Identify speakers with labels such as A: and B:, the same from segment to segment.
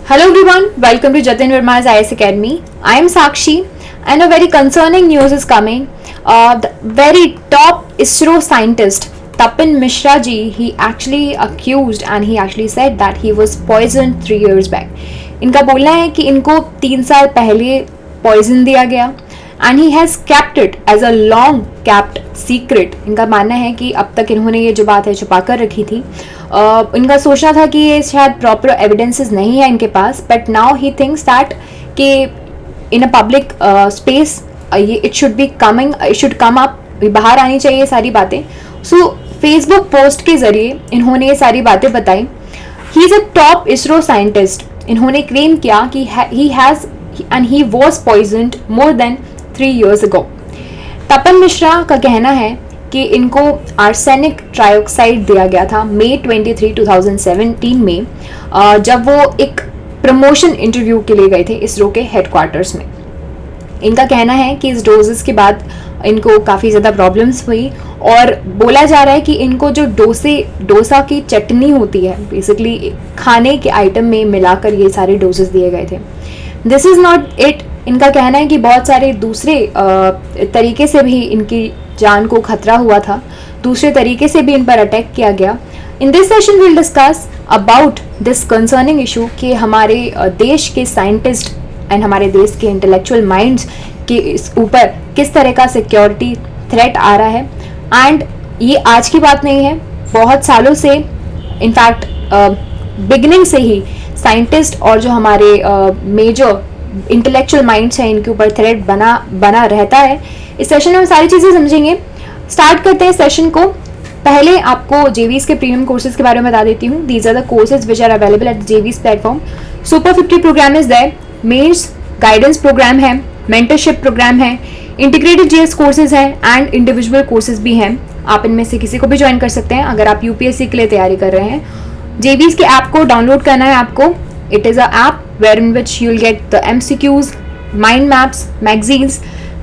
A: Hello everyone, welcome to Jatin Verma's IS Academy. I am Sakshi and a very concerning news is coming. The very top ISRO scientist Tapan Mishra ji, he actually accused and he actually said that he was poisoned 3 years back. इनका बोलना है कि इनको 3 साल पहले poison दिया गया and he has kept it as a long kept secret. इनका मानना है कि अब तक इन्होंने ये जो बात है छुपा कर रखी थी. इनका सोचना था कि ये शायद प्रॉपर एविडेंसेस नहीं है इनके पास, but now he thinks that कि इन अ पब्लिक स्पेस ये it should be coming, it should come up, बाहर आनी चाहिए ये सारी बातें. सो फेसबुक पोस्ट के जरिए इन्होंने ये सारी बातें बताई. He is a top ISRO scientist. इन्होंने क्लेम किया कि he has and he was poisoned more than 3 years ago. Tapan Mishra का कहना है कि इनको आर्सेनिक ट्राइऑक्साइड दिया गया था मई 23, 2017 में, जब वो एक प्रमोशन इंटरव्यू के लिए गए थे इसरो के हेडक्वार्टर्स में. इनका कहना है कि इस डोजेस के बाद इनको काफ़ी ज़्यादा प्रॉब्लम्स हुई और बोला जा रहा है कि इनको जो डोसा की चटनी होती है, बेसिकली खाने के आइटम में मिलाकर ये सारे डोजेस दिए गए थे. This is not it. इनका कहना है कि बहुत सारे दूसरे तरीके से भी इनकी जान को खतरा हुआ था, दूसरे तरीके से भी इन पर अटैक किया गया. In this session will discuss about this concerning issue कि हमारे देश के साइंटिस्ट एंड हमारे देश के इंटेलेक्चुअल माइंड्स के इस ऊपर किस तरह का सिक्योरिटी थ्रेट आ रहा है. एंड ये आज की बात नहीं है, बहुत सालों से, इनफैक्ट बिगिनिंग से ही साइंटिस्ट और जो हमारे मेजर इंटेलेक्चुअल माइंड्स हैं इनके ऊपर थ्रेट बना रहता है. इस सेशन में हम सारी चीज़ें समझेंगे. स्टार्ट करते हैं सेशन को. पहले आपको जेवीज के प्रीमियम कोर्सेज के बारे में बता देती हूँ. These are the courses which are available at JV's platform. Super 50 programme is there, mains guidance programme है, मेंटरशिप प्रोग्राम है, इंटीग्रेटेड जीएस कोर्सेज हैं एंड इंडिविजुअल कोर्सेज भी हैं. आप इनमें से किसी को भी ज्वाइन कर सकते हैं अगर आप यूपीएससी के लिए तैयारी कर रहे हैं. जेवीज के ऐप को डाउनलोड करना है आपको. It is an app wherein which you will get the MCQs, mind maps, magazines,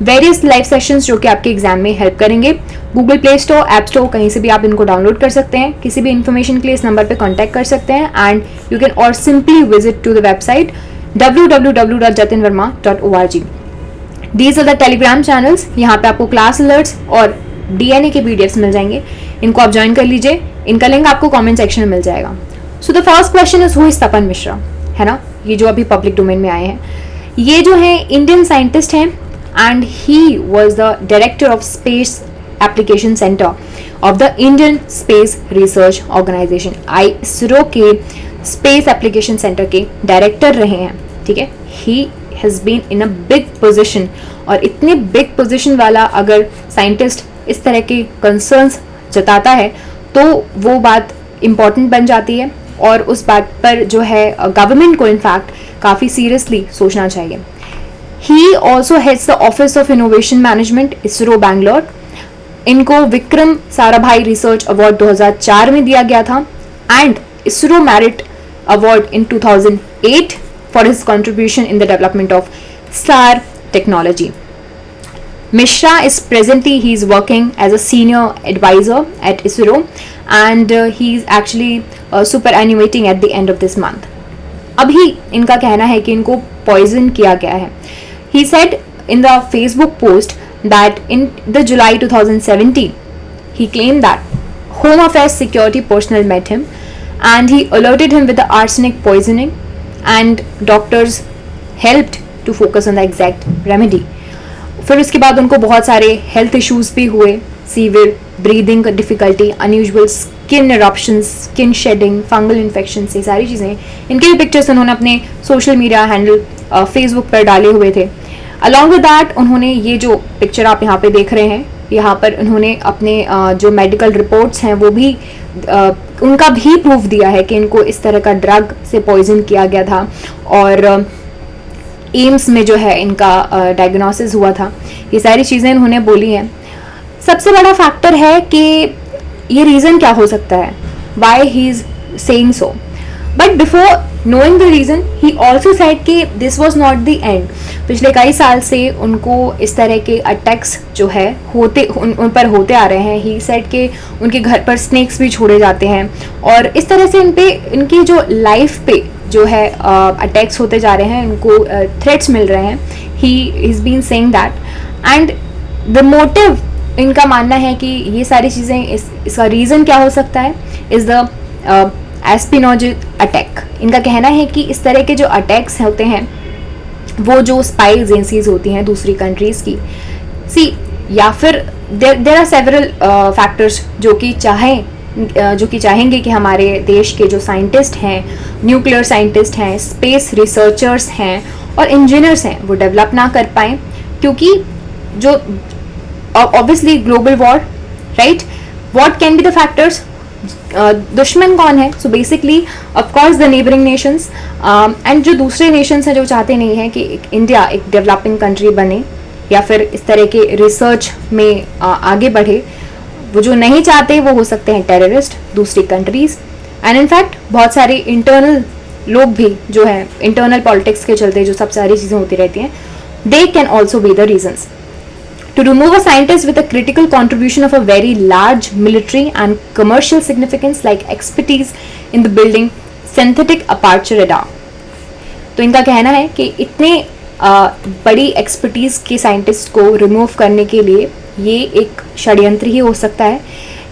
A: various live sessions जो कि आपके एग्जाम में हेल्प करेंगे. Google play store, app store, कहीं से भी आप इनको डाउनलोड कर सकते हैं. किसी भी इन्फॉर्मेशन के लिए इस नंबर पे कांटेक्ट कर सकते हैं and you can or simply visit to the website www.jatinverma.org. These are the Telegram channels. यहाँ पे आपको क्लास अलर्ट्स और DNA के PDFs मिल जाएंगे. इनको आप ज्वाइन कर लीजिए. इनका लिंक आपको कॉमेंट सेक्शन में मिल जाएगा. So the first question is who is Tapan Mishra, है ना, ये जो अभी पब्लिक डोमेन में आए हैं. ये जो है इंडियन साइंटिस्ट हैं and he was the director of space application centre of the Indian space research organisation. ISRO के स्पेस एप्लीकेशन सेंटर के डायरेक्टर रहे हैं. ठीक है, he has been in a big position. और इतने बिग पोजिशन वाला अगर साइंटिस्ट इस तरह के कंसर्न्स जताता है तो वो बात इम्पॉर्टेंट बन जाती है और उस बात पर जो है गवर्नमेंट को इनफैक्ट काफ़ी सीरियसली सोचना चाहिए. He also heads the office of innovation management, ISRO Bangalore. इनको विक्रम साराभाई रिसर्च अवार्ड 2004 में दिया गया था and ISRO merit award in 2008 for his contribution in the development of SAR technology. Mishra is presently he is working as a senior advisor at ISRO and he is actually superannuating at the end of this month. अभी इनका कहना है कि इनको poison किया गया है. He said in the Facebook post that in the July 2017 he claimed that Home Affairs security personnel met him and he alerted him with the arsenic poisoning and doctors helped to focus on the exact remedy. फिर उसके बाद उनको बहुत सारे health issues भी हुए, severe breathing difficulty, unusual skin eruptions, skin shedding, fungal infection, ये सारी चीज़ें. इनके भी पिक्चर्स उन्होंने अपने सोशल मीडिया हैंडल फेसबुक पर डाले हुए थे. अलॉन्ग विद दैट उन्होंने ये जो पिक्चर आप यहाँ पे देख रहे हैं, यहाँ पर उन्होंने अपने जो मेडिकल रिपोर्ट्स हैं वो भी उनका भी प्रूफ दिया है कि इनको इस तरह का ड्रग से पॉइजन किया गया था और एम्स में जो है इनका डायग्नोसिस हुआ था. ये सारी चीज़ें इन्होंने बोली हैं. सबसे बड़ा फैक्टर है कि ये रीज़न क्या हो सकता है, why he is saying so. But before knowing the reason he also said कि this was not the end. पिछले कई साल से उनको इस तरह के अटैक्स जो है उन पर होते आ रहे हैं. ही सेड कि उनके घर पर स्नेक्स भी छोड़े जाते हैं और इस तरह से इनकी जो लाइफ पे जो है अटैक्स होते जा रहे हैं, उनको थ्रेट्स मिल रहे हैं. He is been saying that, and the motive, इनका मानना है कि ये सारी चीज़ें, इसका रीज़न क्या हो सकता है, इज़ द एस्पिनोज अटैक. इनका कहना है कि इस तरह के जो अटैक्स होते हैं वो जो स्पाई एजेंसीज होती हैं दूसरी कंट्रीज़ की, सी, या फिर देर आर सेवरल फैक्टर्स जो कि चाहेंगे कि हमारे देश के जो साइंटिस्ट हैं, न्यूक्लियर साइंटिस्ट हैं, स्पेस रिसर्चर्स हैं और इंजीनियर्स हैं, वो डेवलप ना कर पाएँ, क्योंकि जो obviously global war, right, what can be the factors, दुश्मन कौन है. So basically of course the neighbouring Nations, and जो दूसरे नेशंस हैं जो चाहते नहीं हैं कि इंडिया एक डेवलपिंग कंट्री बने या फिर इस तरह के रिसर्च में आगे बढ़े, वो जो नहीं चाहते वो हो सकते हैं टेररिस्ट, दूसरी कंट्रीज, एंड इनफैक्ट बहुत सारे इंटरनल लोग भी जो है, इंटरनल पॉलिटिक्स के चलते जो सब सारी चीज़ें होती रहती हैं, they can also be the reasons. To remove a scientist with a critical contribution of a very large military and commercial significance like expertise in the building synthetic aperture radar. तो इनका कहना है कि इतने बड़ी एक्सपर्टीज के scientist को remove करने के लिए ये एक षड्यंत्र ही हो सकता है,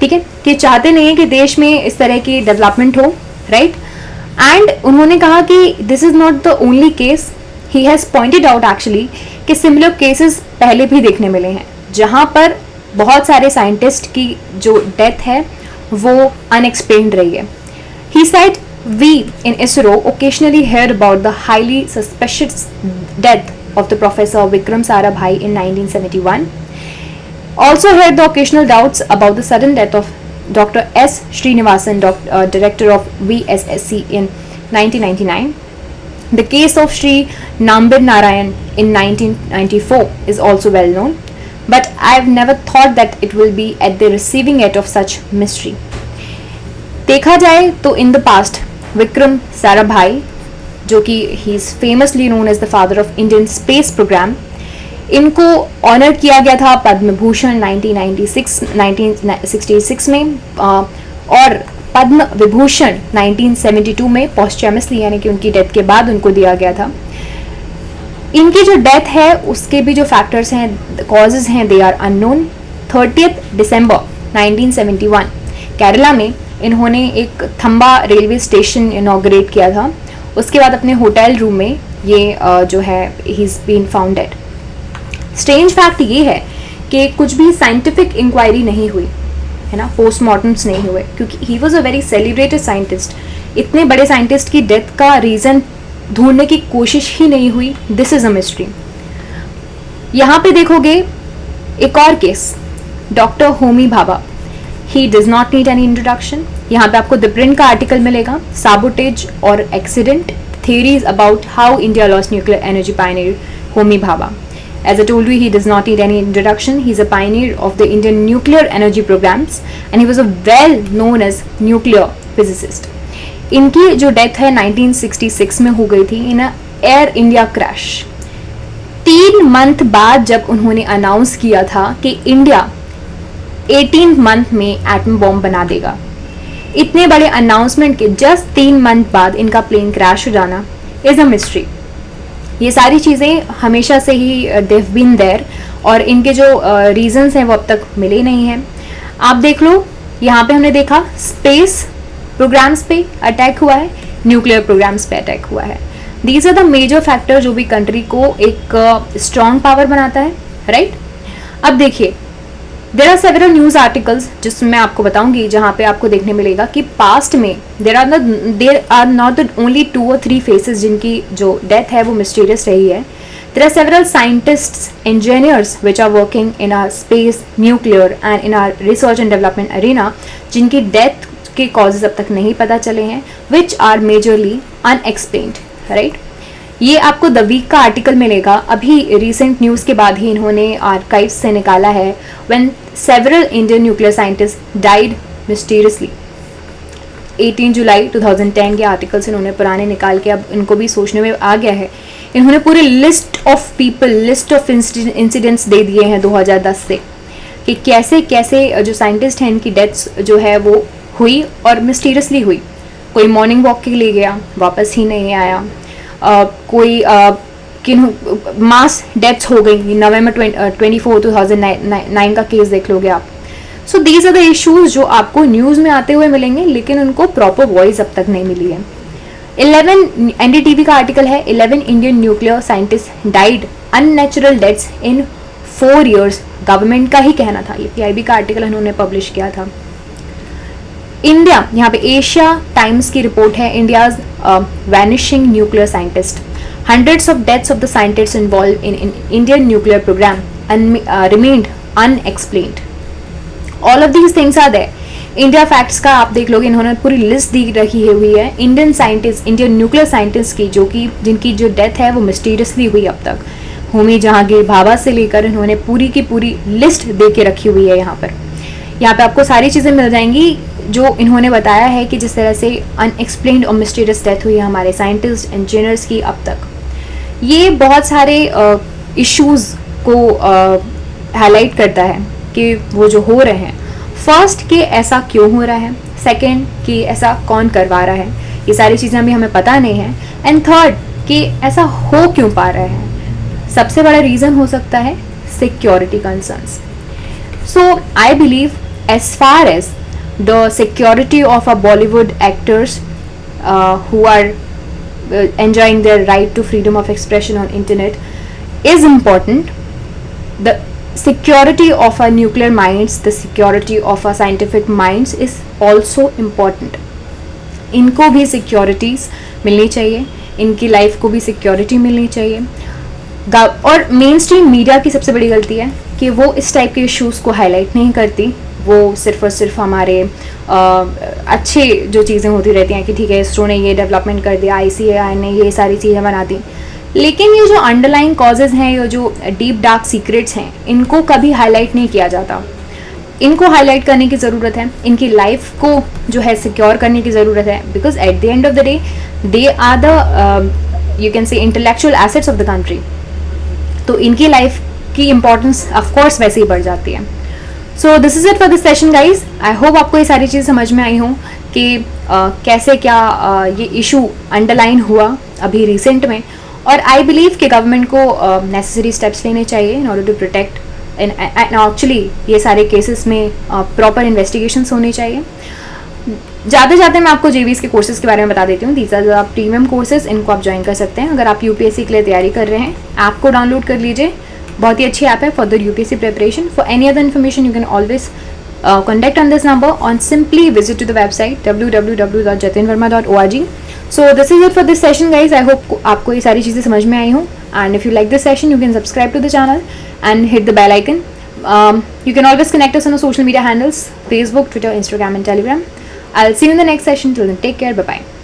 A: ठीक है, कि चाहते नहीं है कि देश में इस तरह की डेवलपमेंट हो, राइट. एंड उन्होंने कहा कि this is not the only case. He has pointed out actually कि सिमिलर केसेस पहले भी देखने मिले हैं जहां पर बहुत सारे साइंटिस्ट की जो डेथ है वो अनएक्सप्लेन्ड रही है. He said, we in ISRO occasionally heard about the highly suspicious death of the Professor Vikram Sarabhai in 1971. Also heard the occasional doubts about the sudden death of Dr. S. Srinivasan, director of VSSC in 1999. The case of Sri Nambir Narayan in 1994 is also well known, but I've never thought that it will be at the receiving end of such mystery. देखा जाए तो in the past, Vikram Sarabhai, जो कि he is famously known as the father of Indian space program, इनको honour किया गया था पद्म भूषण 1966 में, और पद्म विभूषण 1972 में पोस्टमसली, यानी कि उनकी डेथ के बाद उनको दिया गया था. इनकी जो डेथ है उसके भी जो फैक्टर्स हैं, कॉजेज हैं, दे आर अननोन. 30 दिसंबर 1971 केरला में इन्होंने एक थम्बा रेलवे स्टेशन इनॉग्रेट किया था. उसके बाद अपने होटल रूम में ये जो है he is been found dead. Strange fact ये है कि कुछ भी साइंटिफिक इंक्वायरी नहीं हुई है ना, पोस्टमार्टम्स नहीं हुए, क्योंकि he was a very celebrated scientist. इतने बड़े साइंटिस्ट की डेथ का रीज़न ढूंढने की कोशिश ही नहीं हुई. This is a mystery. यहाँ पे देखोगे एक और case, doctor Homi Bhabha. He does not need any introduction. यहाँ पे आपको द प्रिंट का आर्टिकल मिलेगा, साबोटेज और accident theories about how India lost nuclear energy pioneer Homi Bhabha. As I told you, he does not need any introduction. He is a pioneer of the Indian nuclear energy programs and he was a well known as nuclear physicist. इनकी जो death है 1966 में हो गई थी in air India crash. 3 month बाद जब उन्होंने अनाउंस किया था कि इंडिया 18 मंथ में एटम बॉम्ब बना देगा, इतने बड़े अनाउंसमेंट के जस्ट 3 मंथ बाद इनका प्लेन क्रैश हो जाना इज़ अ मिस्ट्री. ये सारी चीज़ें हमेशा से ही देव बीन देयर और इनके जो रीजंस हैं वो अब तक मिले नहीं हैं. आप देख लो, यहाँ पे हमने देखा स्पेस प्रोग्राम्स पे अटैक हुआ है, न्यूक्लियर प्रोग्राम्स पे अटैक हुआ है. These are the major factor जो भी कंट्री को एक स्ट्रॉन्ग पावर बनाता है, राइट. अब देखिए, there are several news articles जिसमें मैं आपको बताऊंगी, जहाँ पे आपको देखने मिलेगा कि पास्ट में there are not the only 2 or 3 faces जिनकी जो डेथ है वो मिस्टीरियस रही है. There are several scientists, engineers which are working in our space, nuclear and in our research and development arena, जिनकी डेथ के कॉजेज अब तक नहीं पता चले हैं, which are majorly unexplained, right. ये आपको द वीक का आर्टिकल मिलेगा, अभी रिसेंट न्यूज़ के बाद ही इन्होंने आर्काइव्स से निकाला है. When several Indian nuclear scientist died mysteriously. 18 जुलाई 2010 के आर्टिकल्स इन्होंने पुराने निकाल के अब इनको भी सोचने में आ गया है. इन्होंने पूरी list of people, list of incidents दे दिए हैं 2010 से कि कैसे कैसे जो साइंटिस्ट हैं इनकी डेथ्स जो है वो हुई और मिस्टीरियसली हुई. कोई मॉर्निंग वॉक के लिए गया, वापस ही नहीं आया। कोई मास डेथ्स हो गई, नवंबर 24 2009 का केस देख लोगे आप। So these are the issues जो आपको न्यूज़ में आते हुए मिलेंगे, लेकिन उनको प्रॉपर वॉइस अब तक नहीं मिली है। 11 एनडीटीवी का आर्टिकल है, 11 Indian nuclear scientist died unnatural deaths in 4 years। Government का ही कहना था, ये पीआईबी का आर्टिकल उन्होंने पब्लिश किया था। इंडिया, यहाँ पे एशिया टाइम्स की रिपोर्ट है, India's vanishing nuclear scientist, hundreds of deaths of the scientists involved in Indian nuclear program remained unexplained. All of these things are there. India facts का आप देख लोगे, इन्होंने पूरी लिस्ट दी रखी हुई है Indian scientist, Indian nuclear scientist की, जो कि जिनकी जो डेथ है वो मिस्टीरियसली हुई अब तक। होमी जहांगीर भाभा से लेकर इन्होंने पूरी की पूरी लिस्ट दे के रखी हुई है। यहाँ पे आपको सारी चीज़ें मिल जाएंगी जो इन्होंने बताया है कि जिस तरह से अनएक्सप्लेन्ड और मिस्टीरियस डेथ हुई है हमारे साइंटिस्ट इंजीनियर्स की अब तक। ये बहुत सारे इश्यूज़ को हाईलाइट करता है कि वो जो हो रहे हैं, फर्स्ट कि ऐसा क्यों हो रहा है, सेकंड कि ऐसा कौन करवा रहा है, ये सारी चीज़ें अभी हमें पता नहीं है, एंड थर्ड कि ऐसा हो क्यों पा रहा है। सबसे बड़ा रीज़न हो सकता है security concerns. So I believe as far as the security of a Bollywood actors who are enjoying their right to freedom of expression on internet is important, the security of our nuclear minds, the security of our scientific minds is also important. इनको भी securities मिलनी चाहिए, इनकी life को भी security मिलनी चाहिए। और मेन स्ट्रीम मीडिया की सबसे बड़ी गलती है कि वो इस टाइप के इश्यूज़ को हाईलाइट नहीं करती, वो सिर्फ और सिर्फ हमारे अच्छे जो चीज़ें होती रहती हैं कि ठीक है इसरो ने ये डेवलपमेंट कर दिया, ICAI ने ये सारी चीज़ें बना दी, लेकिन ये जो अंडरलाइंग कॉजेज़ हैं, ये जो डीप डार्क सीक्रेट्स हैं, इनको कभी हाईलाइट नहीं किया जाता। इनको हाईलाइट करने की ज़रूरत है, इनकी लाइफ को जो है सिक्योर करने की ज़रूरत है, because at the end of the day they are the you can say intellectual assets of the country. तो इनकी लाइफ की इम्पोर्टेंस ऑफकोर्स वैसे ही बढ़ जाती है। So this is it for this session guys. I hope आपको ये सारी चीज़ समझ में आई हों कि कैसे क्या ये इशू अंडरलाइन हुआ अभी रिसेंट में, और आई बिलीव कि गवर्नमेंट को नेसेसरी स्टेप्स लेने चाहिए in order to protect and actually ये सारे केसेस में प्रॉपर इन्वेस्टिगेशंस होने चाहिए। जाते मैं आपको JVs के कोर्सेज के बारे में बता देती हूँ। These are the premium courses, इनको आप ज्वाइन कर सकते हैं अगर आप UPSC के लिए तैयारी कर रहे हैं। ऐप को डाउनलोड कर लीजिए, बहुत ही अच्छी ऐप है for the UPSC preparation. For any other information you can always contact on this number or simply visit to the website www.jatinverma.org. So this is it for this session guys. I hope आपको ये सारी चीज़ें समझ में आई हों, and if you like this session you can subscribe to the channel and hit the bell icon. You can always connect us on our social media handles, Facebook, Twitter, Instagram and Telegram. I'll see you in the next session. Till then, take care. Bye bye.